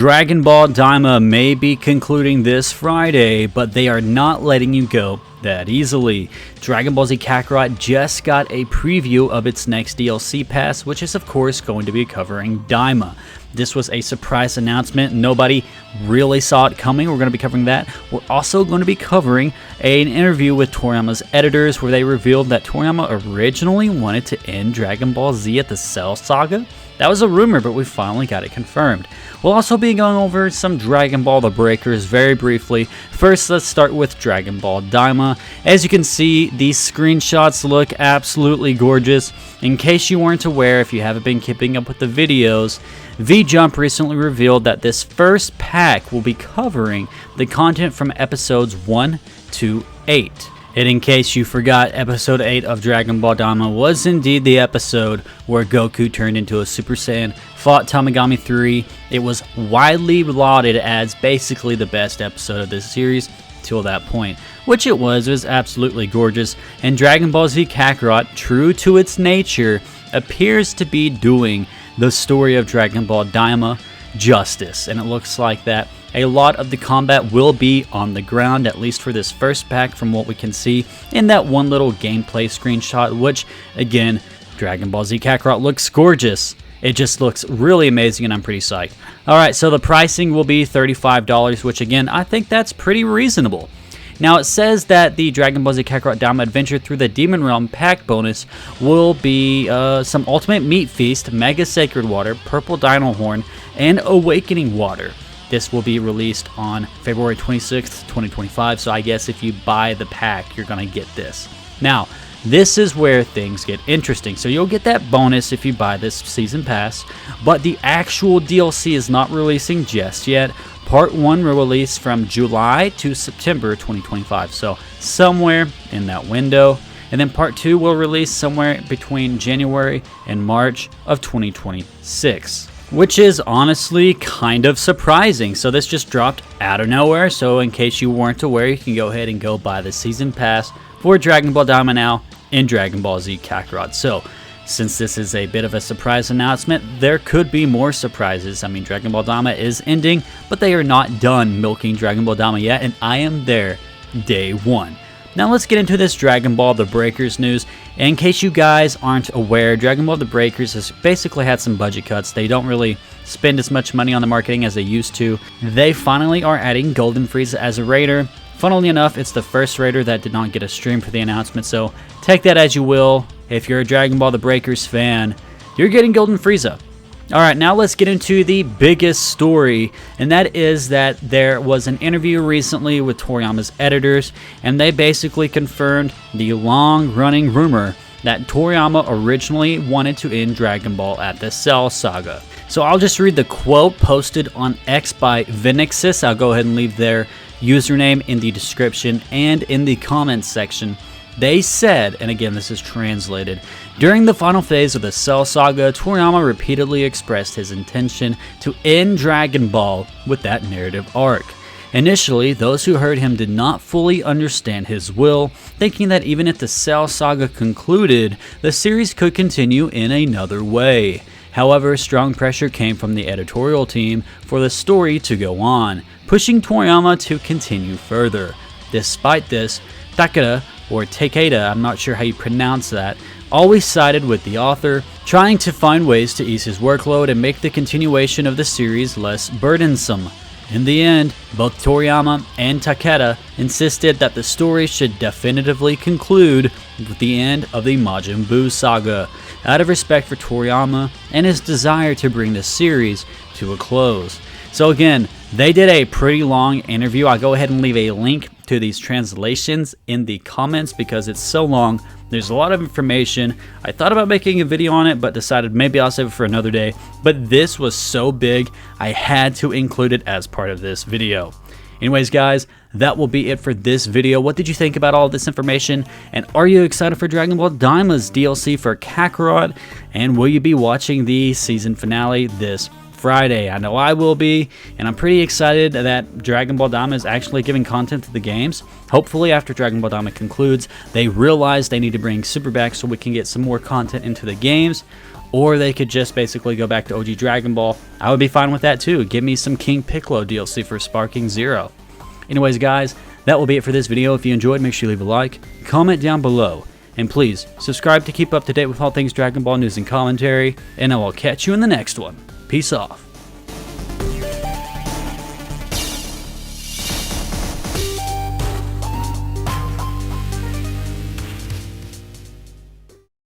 Dragon Ball DAIMA may be concluding this Friday, but they are not letting you go that easily. Dragon Ball Z Kakarot just got a preview of its next DLC pass, which is of course going to be covering DAIMA. This was a surprise announcement. Nobody really saw it coming. We're going to be covering that. We're also going to be covering an interview with Toriyama's editors where they revealed that Toriyama originally wanted to end Dragon Ball Z at the Cell Saga. That was a rumor, but we finally got it confirmed. We'll also be going over some Dragon Ball The Breakers very briefly. First, let's start with Dragon Ball DAIMA. As you can see, these screenshots look absolutely gorgeous. In case you weren't aware, if you haven't been keeping up with the videos, V-Jump recently revealed that this first pack will be covering the content from episodes 1 to 8. And in case you forgot, episode 8 of Dragon Ball DAIMA was indeed the episode where Goku turned into a Super Saiyan, fought Tamagami 3. It was widely lauded as basically the best episode of this series till that point, which it was absolutely gorgeous. And Dragon Ball Z Kakarot, true to its nature, appears to be doing the story of Dragon Ball DAIMA justice, and it looks like that a lot of the combat will be on the ground, at least for this first pack from what we can see in that one little gameplay screenshot, which again, Dragon Ball Z Kakarot looks gorgeous. It just looks really amazing and I'm pretty psyched. Alright, so the pricing will be $35, which again, I think that's pretty reasonable. Now it says that the Dragon Ball Z Kakarot DAIMA adventure through the Demon Realm pack bonus will be some Ultimate Meat Feast, Mega Sacred Water, Purple Dino Horn, and Awakening Water. This will be released on February 26th, 2025, so I guess if you buy the pack, you're going to get this. Now, this is where things get interesting. So you'll get that bonus if you buy this season pass, but the actual DLC is not releasing just yet. Part 1 will release from July to September 2025, so somewhere in that window. And then Part 2 will release somewhere between January and March of 2026. Which is honestly kind of surprising. So this just dropped out of nowhere. So in case you weren't aware, you can go ahead and go buy the season pass for Dragon Ball DAIMA now in Dragon Ball Z Kakarot. So since this is a bit of a surprise announcement, there could be more surprises. I mean, Dragon Ball DAIMA is ending, but they are not done milking Dragon Ball DAIMA yet, and I am there day one. Now let's get into this Dragon Ball The Breakers news. In case you guys aren't aware, Dragon Ball The Breakers has basically had some budget cuts. They don't really spend as much money on the marketing as they used to. They finally are adding Golden Frieza as a raider. Funnily enough, it's the first raider that did not get a stream for the announcement, so take that as you will. If you're a Dragon Ball The Breakers fan, you're getting Golden Frieza. Alright, now let's get into the biggest story, and that is that there was an interview recently with Toriyama's editors, and they basically confirmed the long-running rumor that Toriyama originally wanted to end Dragon Ball at the Cell Saga. So I'll just read the quote posted on X by Vinixis. I'll go ahead and leave their username in the description and in the comments section. They said, and again this is translated, during the final phase of the Cell Saga, Toriyama repeatedly expressed his intention to end Dragon Ball with that narrative arc. Initially, those who heard him did not fully understand his will, thinking that even if the Cell Saga concluded, the series could continue in another way. However, strong pressure came from the editorial team for the story to go on, pushing Toriyama to continue further. Despite this, Takeda, I'm not sure how you pronounce that, always sided with the author, trying to find ways to ease his workload and make the continuation of the series less burdensome. In the end, both Toriyama and Takeda insisted that the story should definitively conclude with the end of the Majin Buu saga, out of respect for Toriyama and his desire to bring the series to a close. So again, they did a pretty long interview. I'll go ahead and leave a link to these translations in the comments because it's so long. There's a lot of information. I thought about making a video on it, but decided maybe I'll save it for another day. But this was so big, I had to include it as part of this video. Anyways, guys, that will be it for this video. What did you think about all of this information? And are you excited for Dragon Ball DAIMA's DLC for Kakarot? And will you be watching the season finale this Friday. I know I will be, and I'm pretty excited that Dragon Ball DAIMA is actually giving content to the games. Hopefully after Dragon Ball DAIMA concludes, they realize they need to bring Super back so we can get some more content into the games, or they could just basically go back to OG Dragon Ball. I would be fine with that too. Give me some King Piccolo DLC for Sparking Zero. Anyways guys, that will be it for this video. If you enjoyed, make sure you leave a like, comment down below, and please subscribe to keep up to date with all things Dragon Ball news and commentary, and I will catch you in the next one. Peace off.